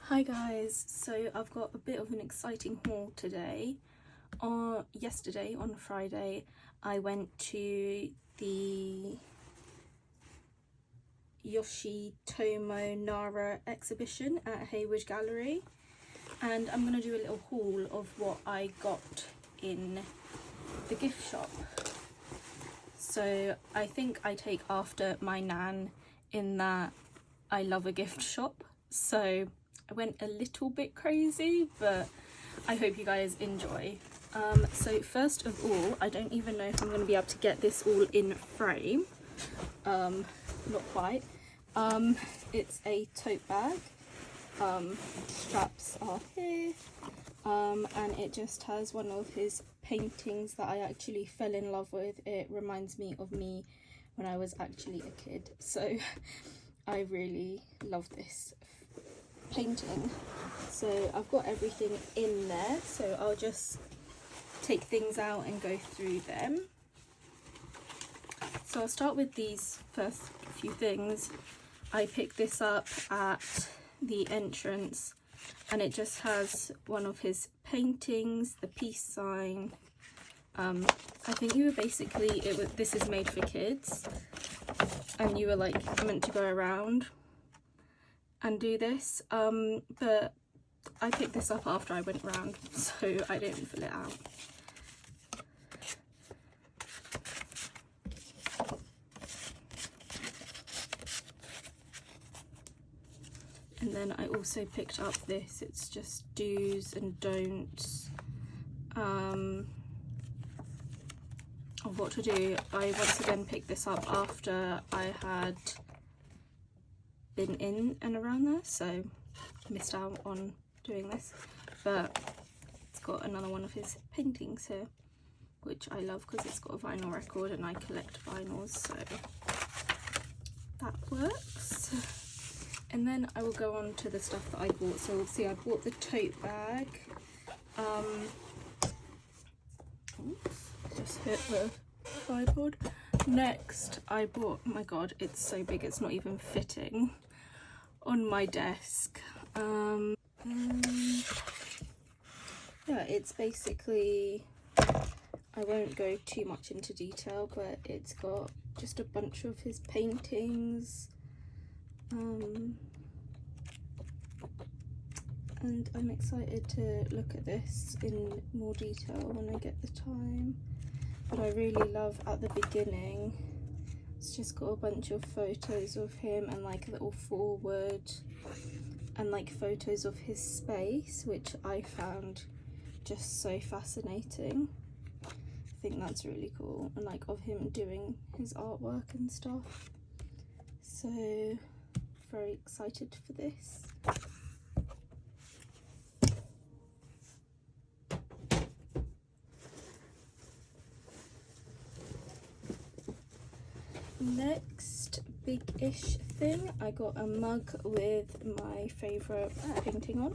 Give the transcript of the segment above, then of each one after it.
Hi guys, so I've got a bit of an exciting haul today. Yesterday on Friday I went to the Yoshitomo Nara exhibition at Hayward Gallery, and I'm going to do a little haul of what I got in the gift shop. So I think I take after my nan in that I love a gift shop, so I went a little bit crazy, but I hope you guys enjoy. So first of all, I don't even know if I'm going to be able to get this all in frame. Not quite. It's a tote bag. Straps are here. And it just has one of his paintings that I actually fell in love with. It reminds me of me when I was actually a kid. So I really love this painting. So I've got everything in there, so I'll just take things out and go through them. So I'll start with these first few things. I picked this up at the entrance and it just has one of his paintings, the peace sign. I think you were basically, this is made for kids and you were like meant to go around and do this, but I picked this up after I went round, so I didn't fill it out. And then I also picked up this, it's just do's and don'ts of what to do. I once again picked this up after I had been in and around there, so missed out on doing this, but it's got another one of his paintings here, which I love because it's got a vinyl record and I collect vinyls, so that works. And then I will go on to the stuff that I bought. So we'll see, I bought the tote bag. Oops, just hit the tripod. Next I bought, oh my god, it's so big it's not even fitting on my desk. Yeah, it's basically, I won't go too much into detail, but it's got just a bunch of his paintings, and I'm excited to look at this in more detail when I get the time. But I really love at the beginning, it's just got a bunch of photos of him and like a little forward and like photos of his space, which I found just so fascinating. I think that's really cool, and like of him doing his artwork and stuff. So very excited for this. Next big-ish thing, I got a mug with my favourite painting on.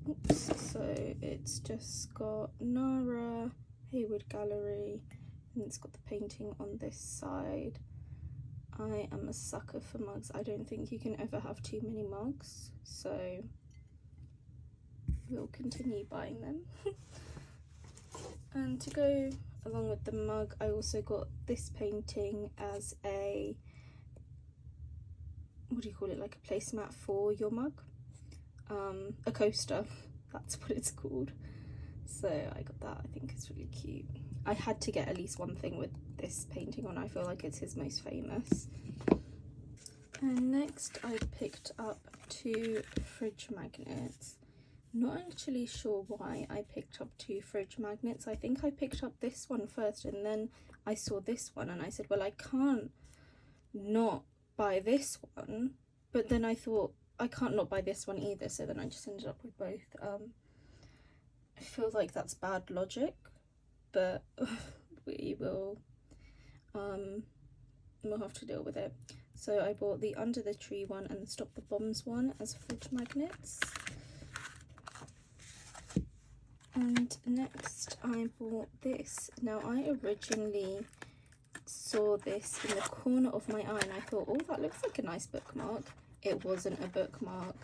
Oops, so it's just got Nara, Hayward Gallery, and it's got the painting on this side. I am a sucker for mugs. I don't think you can ever have too many mugs, so we'll continue buying them. And to go along with the mug, I also got this painting as a, what do you call it, like a placemat for your mug, a coaster, that's what it's called. So I got that. I think it's really cute. I had to get at least one thing with this painting on. I feel like it's his most famous. And next I picked up 2 fridge magnets. Not actually sure why I picked up 2 fridge magnets. I think I picked up this one first and then I saw this one and I said, well, I can't not buy this one, but then I thought I can't not buy this one either, so then I just ended up with both. I feel like that's bad logic, but we will we'll have to deal with it. So I bought the Under the Tree one and the Stop the Bombs one as fridge magnets. And next I bought this. Now I originally saw this in the corner of my eye and I thought, oh, that looks like a nice bookmark. It wasn't a bookmark.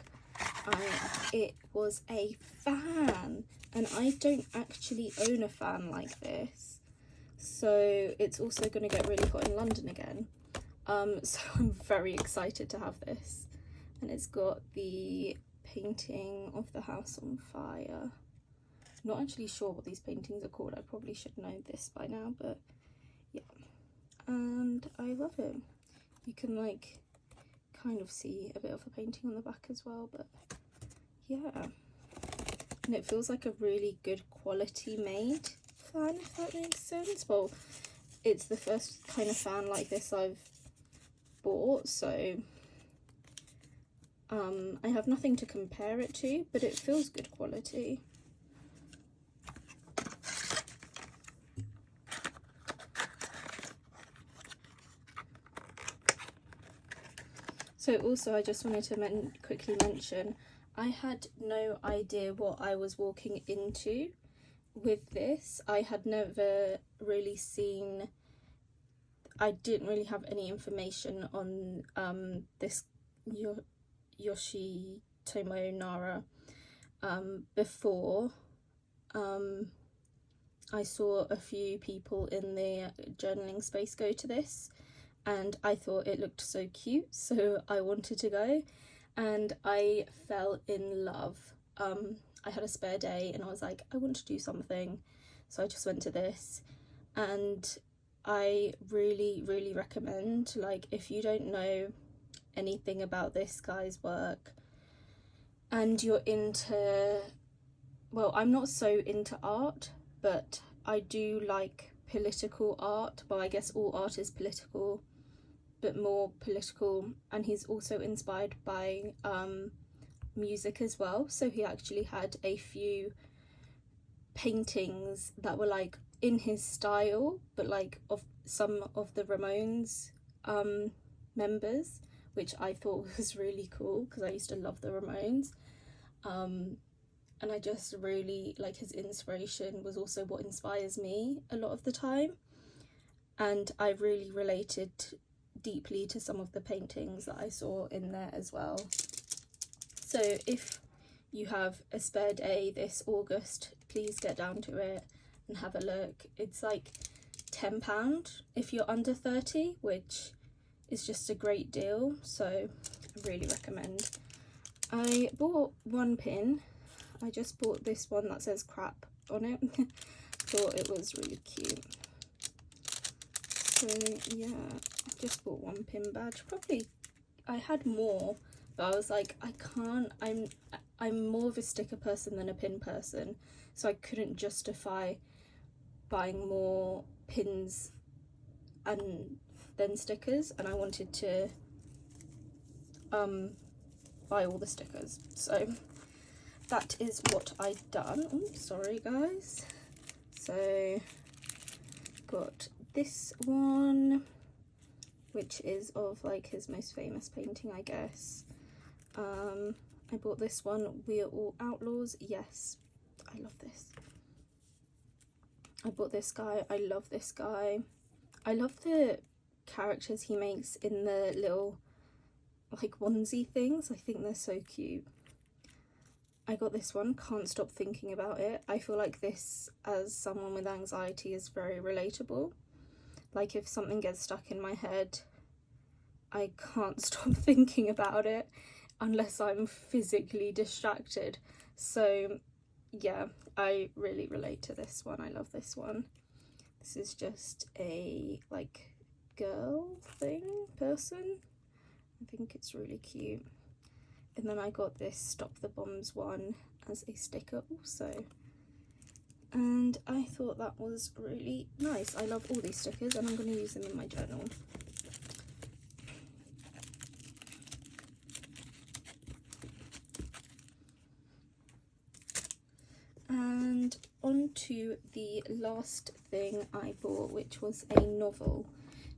It was a fan, and I don't actually own a fan like this, so it's also going to get really hot in London again. So I'm very excited to have this, and it's got the painting of the house on fire. Not actually sure what these paintings are called. I probably should know this by now, but yeah. And I love it. You can like kind of see a bit of a painting on the back as well, but yeah. And it feels like a really good quality made fan, if that makes sense. Well, it's the first kind of fan like this I've bought, so I have nothing to compare it to, but it feels good quality. So also I just wanted to quickly mention, I had no idea what I was walking into with this. I had never really seen, I didn't really have any information on this Yoshitomo Nara before. I saw a few people in the journaling space go to this, and I thought it looked so cute, so I wanted to go, and I fell in love. I had a spare day and I was like, I want to do something, so I just went to this, and I really recommend, like, if you don't know anything about this guy's work and you're into, well, I'm not so into art, but I do like political art. Well, I guess all art is political, but more political, and he's also inspired by music as well. So he actually had a few paintings that were like in his style, but like of some of the Ramones members, which I thought was really cool because I used to love the Ramones. And I just really like his inspiration was also what inspires me a lot of the time, and I really related deeply to some of the paintings that I saw in there as well. So if you have a spare day this August, please get down to it and have a look. It's like £10 if you're under 30, which is just a great deal, so I really recommend. I bought one pin. I just bought this one that says crap on it. Thought it was really cute. So yeah, I just bought one pin badge. Probably I had more, but I was like, I can't, I'm more of a sticker person than a pin person, so I couldn't justify buying more pins and then stickers, and I wanted to buy all the stickers. So that is what I've done. Oh, sorry guys. So got this one, which is of like his most famous painting, I guess. I bought this one, We're All Outlaws. Yes, I love this. I bought this guy. I love this guy. I love the characters he makes in the little like onesie things. I think they're so cute. I got this one, Can't Stop Thinking About It. I feel like this, as someone with anxiety, is very relatable. Like if something gets stuck in my head, I can't stop thinking about it unless I'm physically distracted. So yeah, I really relate to this one. I love this one. This is just a like girl thing person. I think it's really cute. And then I got this Stop the Bombs one as a sticker also, and I thought that was really nice. I love all these stickers and I'm going to use them in my journal. And on to the last thing I bought, which was a novel.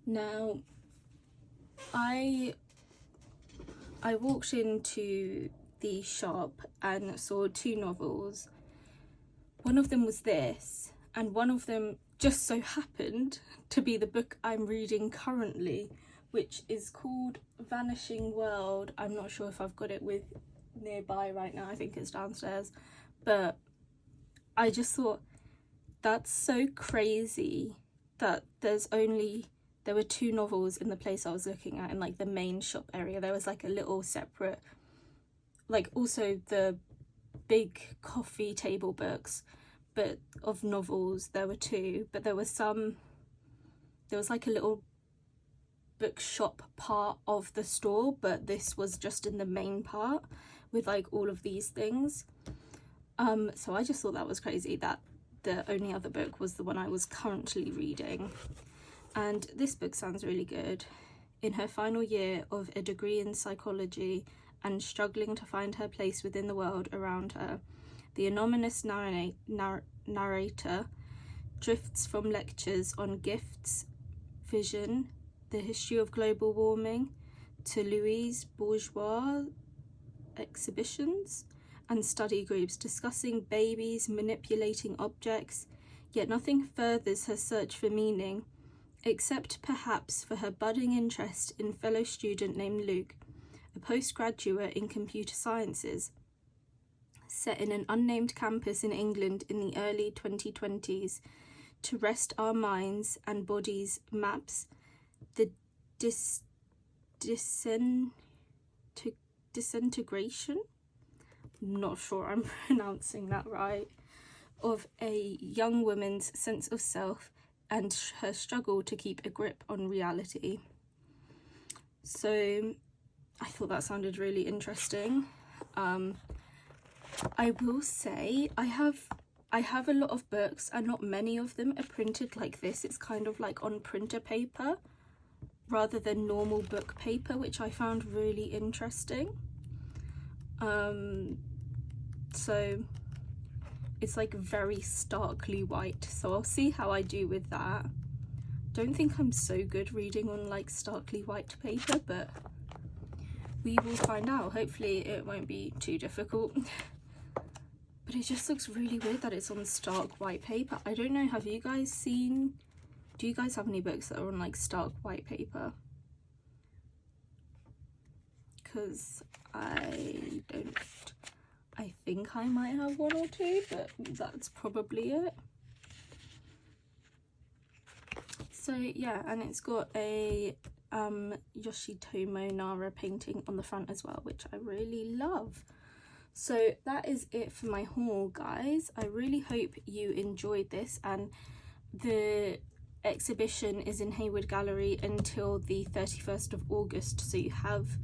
Now, I walked into the shop and saw two novels. One of them was this, and one of them just so happened to be the book I'm reading currently, which is called Vanishing World. I'm not sure if I've got it with nearby right now. I think it's downstairs. But I just thought, that's so crazy that there were 2 novels in the place I was looking at, in like the main shop area. There was like a little separate, like also the big coffee table books, but of novels there were 2, but there was like a little bookshop part of the store, but this was just in the main part with like all of these things. So I just thought that was crazy that the only other book was the one I was currently reading. And this book sounds really good. In her final year of a degree in psychology and struggling to find her place within the world around her, the anonymous narrator drifts from lectures on gifts, vision, the history of global warming, to Louise Bourgeois exhibitions and study groups discussing babies manipulating objects, yet nothing furthers her search for meaning, except perhaps for her budding interest in fellow student named Luke, a postgraduate in computer sciences. Set in an unnamed campus in England in the early 2020s, to rest our minds and bodies maps the disintegration, I'm not sure I'm pronouncing that right, of a young woman's sense of self and her struggle to keep a grip on reality. So I thought that sounded really interesting. I will say I have a lot of books and not many of them are printed like this. It's kind of like on printer paper rather than normal book paper, which I found really interesting. So it's like very starkly white, so I'll see how I do with that. Don't think I'm so good reading on like starkly white paper, but we will find out. Hopefully it won't be too difficult. But it just looks really weird that it's on stark white paper. I don't know, have you guys seen, do you guys have any books that are on like stark white paper? Because I don't. I think I might have 1 or 2, but that's probably it. So yeah, and it's got a Yoshitomo Nara painting on the front as well, which I really love. So that is it for my haul, guys. I really hope you enjoyed this, and the exhibition is in Hayward Gallery until the 31st of August, so you have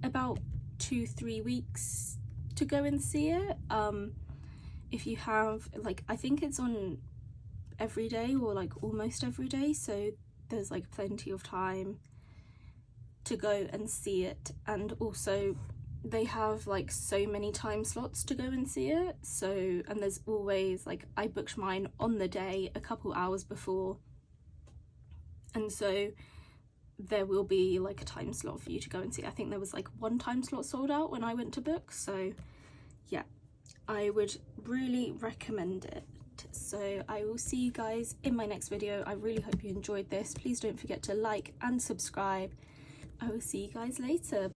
about 2-3 weeks to go and see it. If you have, like, I think it's on every day or like almost every day, so there's like plenty of time to go and see it. And also they have like so many time slots to go and see it, so, and there's always like, I booked mine on the day a couple hours before, and so there will be like a time slot for you to go and see. I think there was like 1 time slot sold out when I went to book, so yeah, I would really recommend it. So I will see you guys in my next video. I really hope you enjoyed this. Please don't forget to like and subscribe. I will see you guys later.